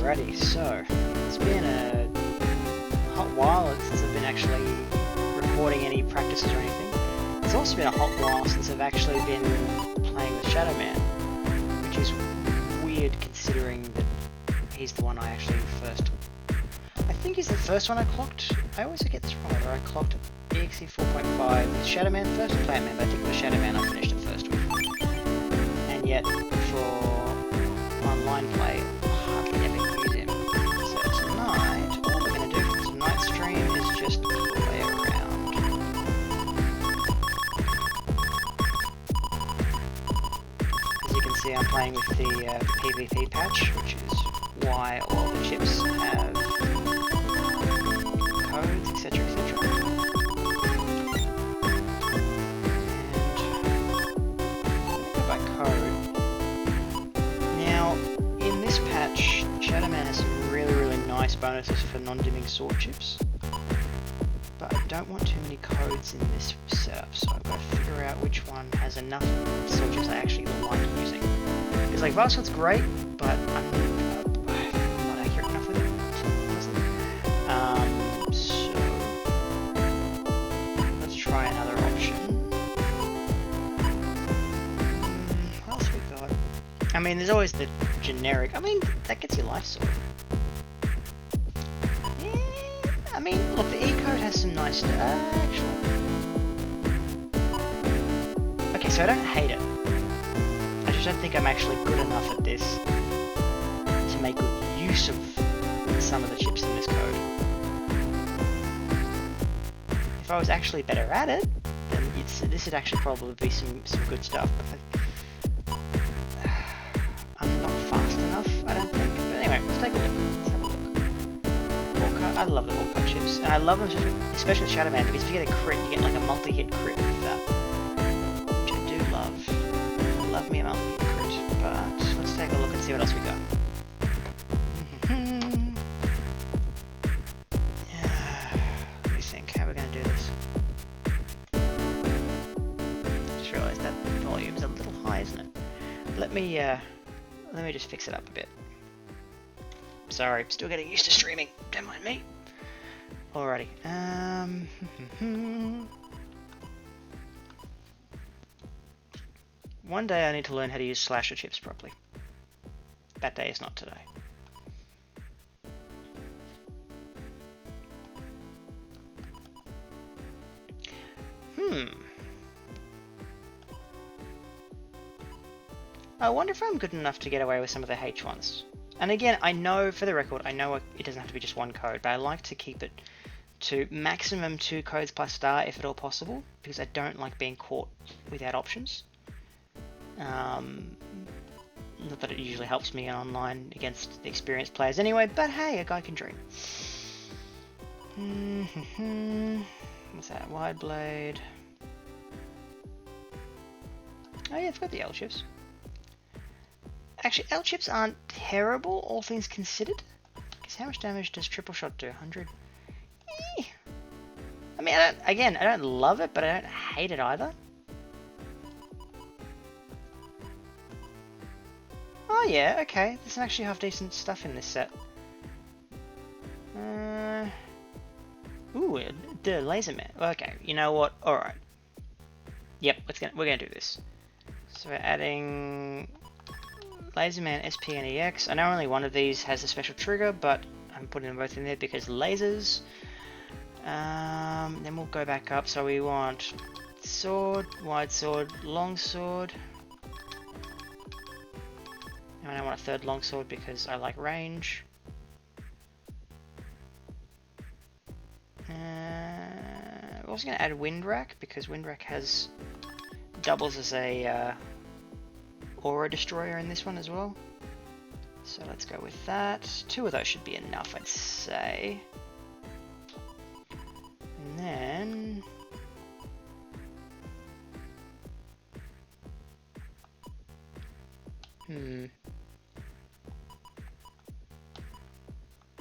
Alrighty, so it's been a hot while since I've been actually recording any practices or anything. It's also been a hot while since I've actually been playing with Shadowman, which is weird considering that he's the one I actually first... I think he's the first one I clocked. I always get this wrong, whether I clocked EXE 4.5 with Shadowman first or Playman, but I think it was Shadowman I finished it first with. And yet, for online play, I hardly ever use him. So tonight, all we're going to do for tonight's stream is just play around. As you can see, I'm playing with the PvP patch, which is why all the chips have codes, etc, etc. Shadowman has some really nice bonuses for non-dimming sword chips, but I don't want too many codes in this setup, so I've got to figure out which one has enough sword chips I actually like using. Because like Varsword's great, but I'm not accurate enough with it, honestly. So let's try another option. What else we got? I mean, there's always the generic. I mean, that gets your life sword. Yeah, I mean, look, the E-code has some nice stuff, actually. Okay, so I don't hate it. I just don't think I'm actually good enough at this to make good use of some of the chips in this code. If I was actually better at it, then this would actually probably be some good stuff. But I'm not fast enough, I don't think. But anyway, let's take a look. Let's have a look. I love the Walker chips, and I love them especially with Shadowman, because if you get a crit, you get like a multi-hit crit with that, which I do love. I love me a multi-hit crit, but let's take a look and see what else we got. Let me think, how are we going to do this? Just realised that volume's a little high, isn't it? Let me just fix it up a bit. Sorry, still getting used to streaming. Don't mind me. Alrighty. One day I need to learn how to use slasher chips properly. That day is not today. I wonder if I'm good enough to get away with some of the H ones. And again, I know, for the record, I know it doesn't have to be just one code, but I like to keep it to maximum 2 codes plus star if at all possible, because I don't like being caught without options. Not that it usually helps me online against the experienced players anyway, but hey, a guy can dream. What's that? Wide blade. Oh yeah, I've got the L chips. Actually, L chips aren't terrible, all things considered. Because how much damage does triple shot do? 100? I mean, I don't love it, but I don't hate it either. Oh yeah, okay. There's actually half decent stuff in this set. Ooh, the laser man. Okay, you know what? All right. Yep, we're gonna do this. So we're adding Laserman SP and EX. I know only one of these has a special trigger, but I'm putting them both in there because lasers. Then we'll go back up. So we want sword, wide sword, long sword. And I want a third long sword because I like range. We're also going to add wind rack because wind rack has doubles as a aura destroyer in this one as well. So let's go with that. 2 of those should be enough, I'd say. And then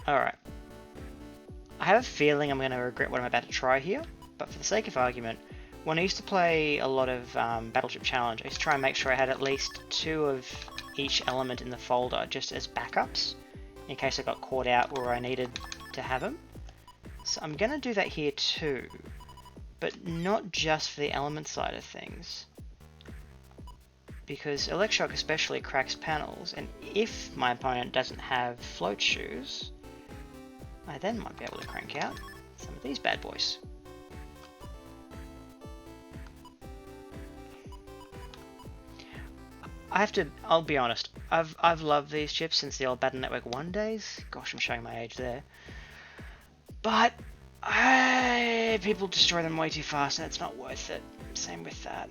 alright. I have a feeling I'm going to regret what I'm about to try here, but for the sake of argument, when I used to play a lot of Battleship Challenge, I used to try and make sure I had at least 2 of each element in the folder just as backups, in case I got caught out where I needed to have them. So I'm going to do that here too, but not just for the element side of things. Because Electroshock especially cracks panels, and if my opponent doesn't have float shoes, I then might be able to crank out some of these bad boys. I'll be honest, I've loved these chips since the old Battle Network 1 days. Gosh, I'm showing my age there. But people destroy them way too fast and it's not worth it. Same with that.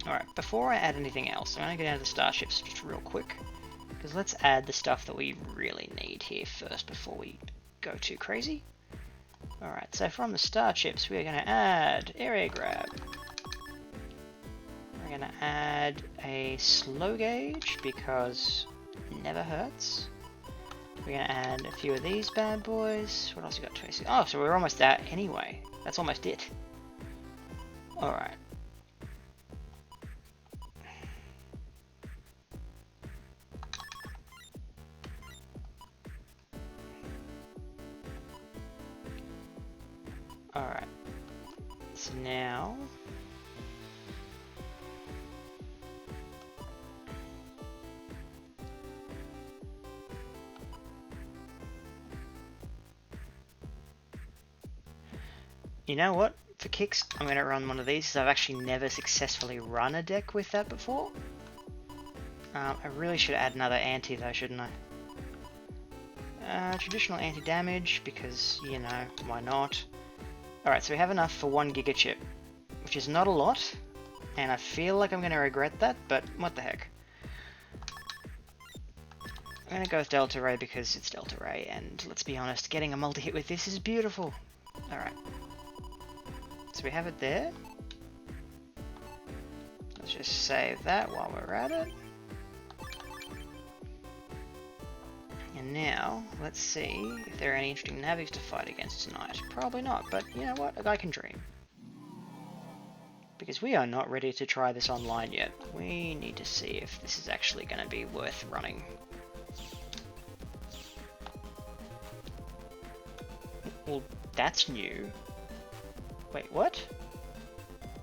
Alright, before I add anything else, I'm going to go down to the starships just real quick. Because let's add the stuff that we really need here first before we go too crazy. Alright, so from the starships we're going to add area grab. We're going to add a slow gauge because it never hurts. We're going to add a few of these bad boys. What else we got? 26. Oh, so we're almost out anyway. That's almost it. Alright. Alright, so now you know what, for kicks I'm going to run one of these because I've actually never successfully run a deck with that before. I really should add another anti though, shouldn't I? Traditional anti-damage because, you know, why not? Alright, so we have enough for 1 Giga chip, which is not a lot, and I feel like I'm going to regret that, but what the heck. I'm going to go with Delta Ray because it's Delta Ray, and let's be honest, getting a multi-hit with this is beautiful. Alright. So we have it there. Let's just save that while we're at it. And now, let's see if there are any interesting navies to fight against tonight. Probably not, but you know what? A guy can dream. Because we are not ready to try this online yet. We need to see if this is actually going to be worth running. Well, that's new. Wait, what?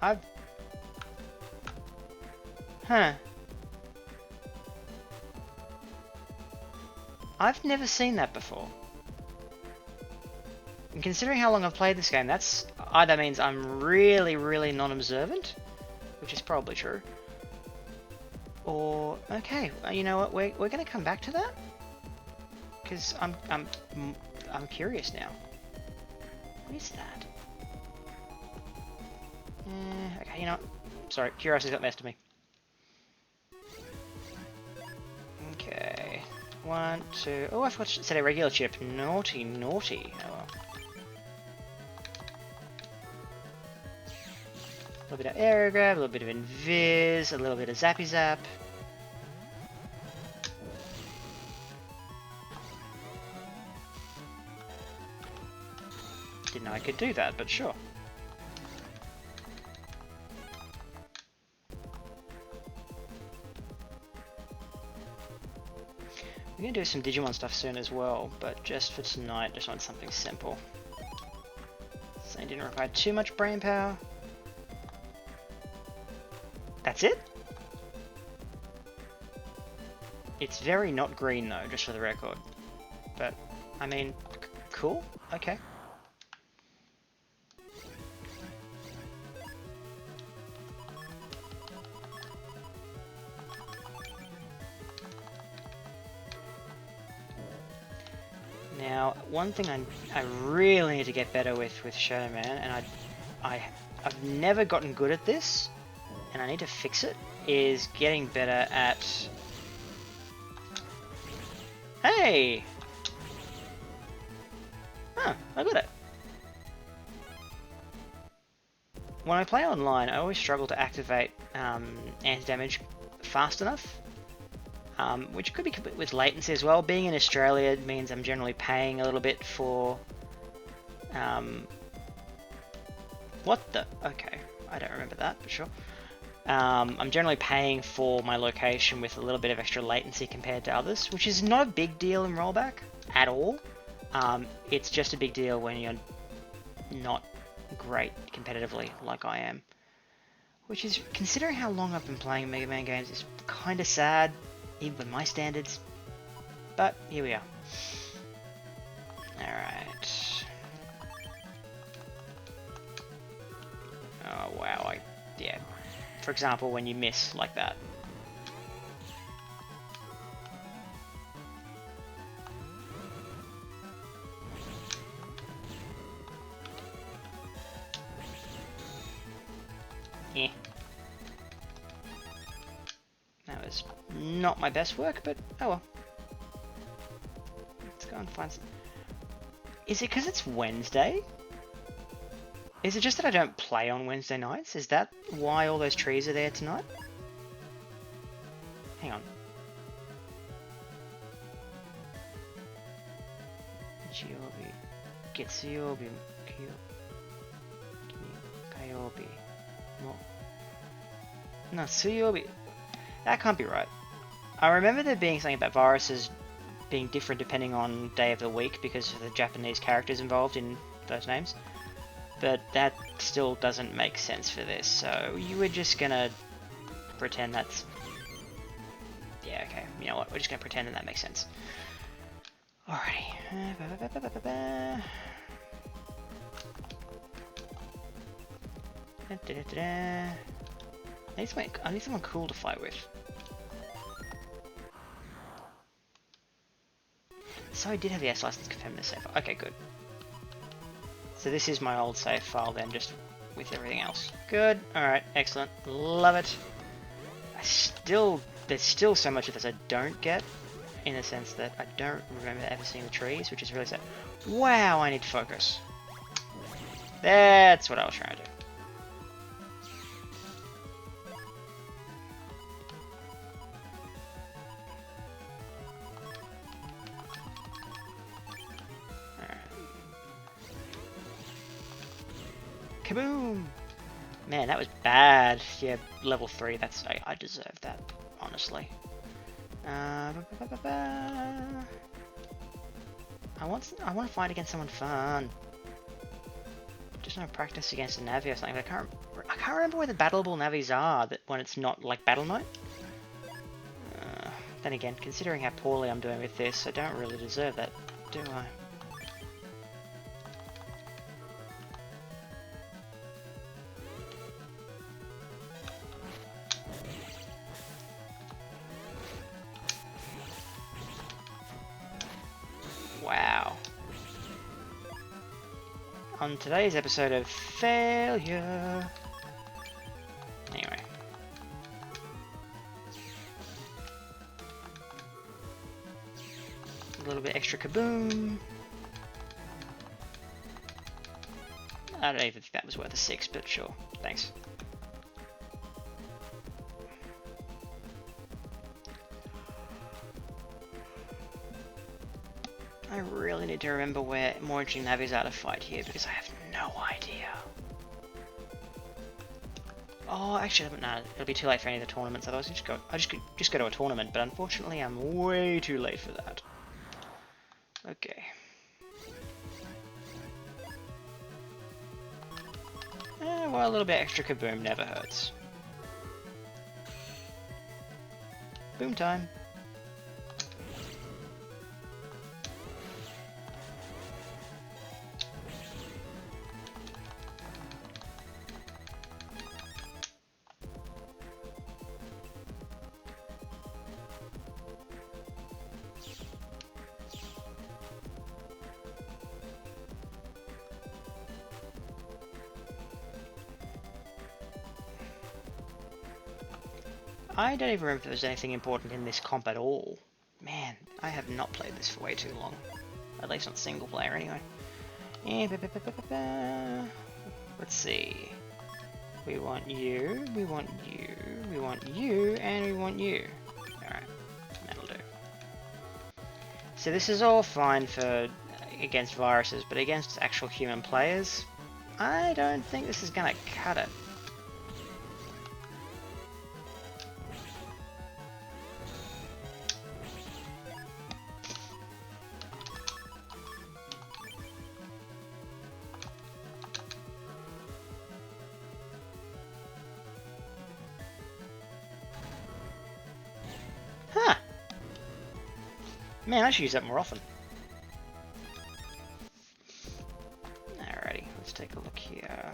Huh. I've never seen that before. And considering how long I've played this game, that's either means I'm really, really non-observant, which is probably true, or okay, you know what? We're going to come back to that because I'm curious now. What is that? Okay, you know what? Sorry, curiosity's got the best of me. Okay. 1, 2... Oh, I forgot to set a regular chip. Naughty, naughty. Oh well. A little bit of air grab, a little bit of invis, a little bit of zappy zap. Didn't know I could do that, but sure. We're going to do some Digimon stuff soon as well, but just for tonight, just want something simple. So it didn't require too much brain power. That's it? It's very not green though, just for the record. But, I mean, cool, okay. Now, one thing I really need to get better with Shadowman, and I've never gotten good at this, and I need to fix it, is getting better at... Hey! Huh, I got it. When I play online, I always struggle to activate anti-damage fast enough. Which could be with latency as well. Being in Australia means I'm generally paying a little bit for... What the? Okay. I don't remember that, but sure. I'm generally paying for my location with a little bit of extra latency compared to others, which is not a big deal in rollback at all. It's just a big deal when you're not great competitively like I am. Which is, considering how long I've been playing Mega Man games, is kind of sad, even by my standards. But here we are. Alright. Oh wow, yeah. For example, when you miss like that. Eh. That was not my best work, but oh well. Let's go and find some... Is it because it's Wednesday? Is it just that I don't play on Wednesday nights? Is that why all those trees are there tonight? Hang on. Jiobi. Getsuyobi. Kayobi. No, Suyobi. That can't be right. I remember there being something about viruses being different depending on day of the week because of the Japanese characters involved in those names. But that still doesn't make sense for this, so you were just gonna pretend that's... Yeah, okay, you know what, we're just gonna pretend that makes sense. Alrighty. I need someone cool to fight with. So I did have the S license confirmed in the save. Okay, good. So this is my old save file then, just with everything else. Good. Alright, excellent. Love it. There's still so much of this I don't get, in the sense that I don't remember ever seeing the trees, which is really sad. Wow, I need to focus. That's what I was trying to do. Kaboom! Man, that was bad. Yeah, level 3, that's... I deserve that, honestly. I want to fight against someone fun. Just no practice against a Navi or something, but I can't remember where the battleable Navis are when it's not like Battle Mode. Then again, considering how poorly I'm doing with this, I don't really deserve that, do I? Wow. On today's episode of Failure... Anyway. A little bit extra kaboom. I don't even think that was worth a 6, but sure. Thanks. I really need to remember where more interesting navis are to fight here because I have no idea. Oh, actually, no, it'll be too late for any of the tournaments. Otherwise, I just go to a tournament. But unfortunately, I'm way too late for that. Okay. Well, a little bit extra kaboom never hurts. Boom time. I don't even remember if there was anything important in this comp at all. Man, I have not played this for way too long. At least not single player anyway. Let's see. We want you, we want you, we want you, and we want you. Alright, that'll do. So this is all fine for against viruses, but against actual human players, I don't think this is gonna cut it. Man, I should use that more often. Alrighty, let's take a look here.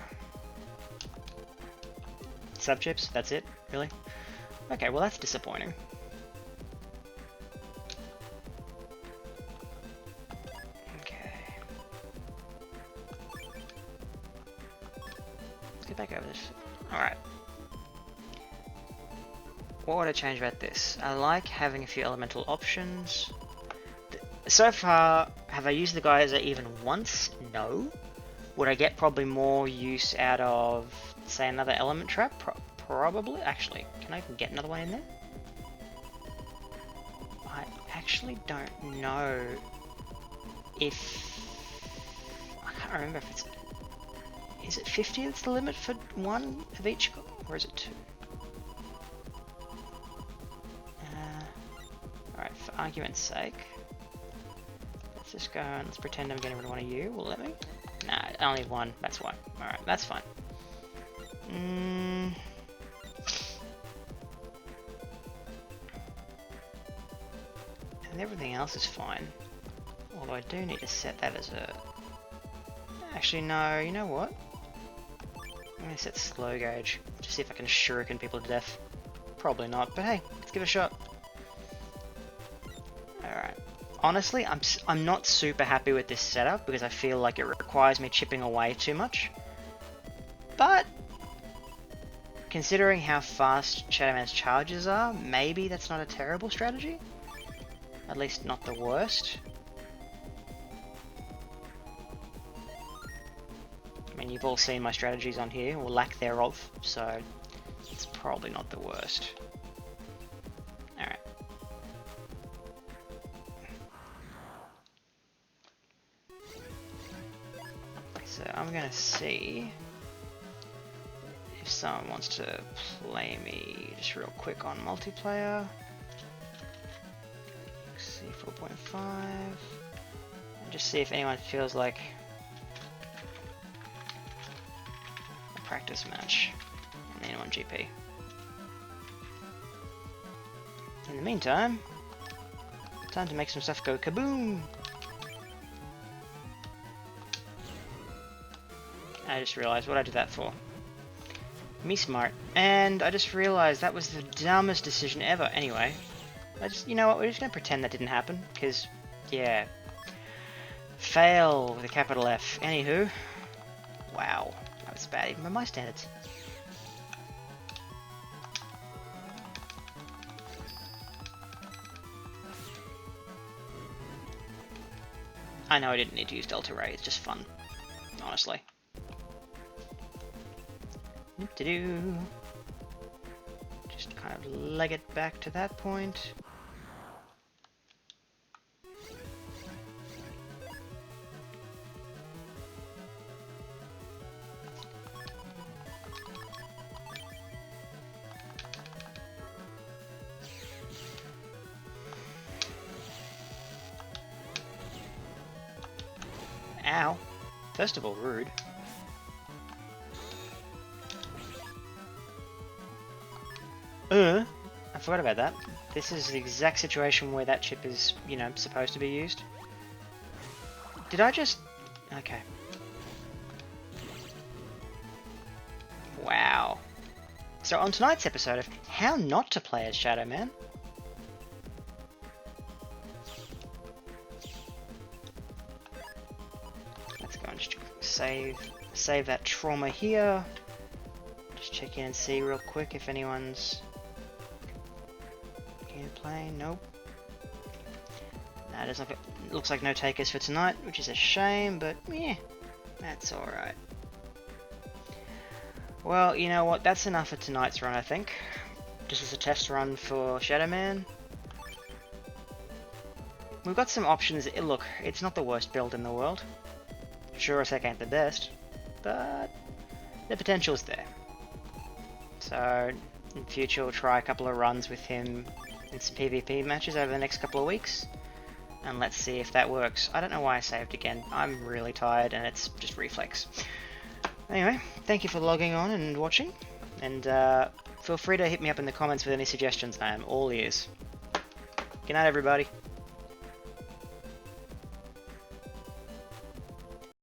Subchips, that's it? Really? Okay, well that's disappointing. Okay. Let's get back over this. Alright. What would I change about this? I like having a few elemental options. So far, have I used the geyser even once? No. Would I get probably more use out of, say, another element trap? Probably. Actually, can I even get another one in there? I actually don't know if... I can't remember if it's... Is it 50 that's the limit for one of each? Or is it 2? Alright, for argument's sake, let's just go and let's pretend I'm getting rid of one of you. Will it let me? Nah, only one. That's why. Alright, that's fine. And everything else is fine. Although I do need to set that as a... Actually, no, you know what? I'm going to set slow gauge. Just see if I can shuriken people to death. Probably not, but hey, let's give it a shot. Alright. Honestly, I'm not super happy with this setup because I feel like it requires me chipping away too much. But considering how fast Shadowman's charges are, maybe that's not a terrible strategy. At least not the worst. I mean, you've all seen my strategies on here, or lack thereof, so it's probably not the worst. Alright. So I'm gonna see if someone wants to play me just real quick on multiplayer. See 4.5. And just see if anyone feels like a practice match. And then on GP. In the meantime, time to make some stuff go kaboom! I just realized what I did that for. Me smart. And I just realized that was the dumbest decision ever. Anyway, you know what, we're just gonna pretend that didn't happen, because, yeah. Fail with a capital F. Anywho. Wow, that was bad even by my standards. I know I didn't need to use Delta Ray, it's just fun. Honestly. Do just kind of leg it back to that point. Ow. First of all, rude. I forgot about that. This is the exact situation where that chip is, you know, supposed to be used. Did I just... Okay. Wow. So on tonight's episode of How Not to Play as Shadowman, let's go and just save that trauma here. Just check in and see real quick if anyone's playing. Nope. Nah, looks like no takers for tonight, which is a shame, but yeah, that's alright. Well, you know what, that's enough for tonight's run, I think. Just as a test run for Shadowman. We've got some options. Look, it's not the worst build in the world. Sure, as heck ain't the best, but the potential's there. So, in future we'll try a couple of runs with him in some PvP matches over the next couple of weeks, and let's see if that works. I don't know why I saved again. I'm really tired and it's just reflex. Anyway, thank you for logging on and watching, and feel free to hit me up in the comments with any suggestions. I am all ears. Good night, everybody.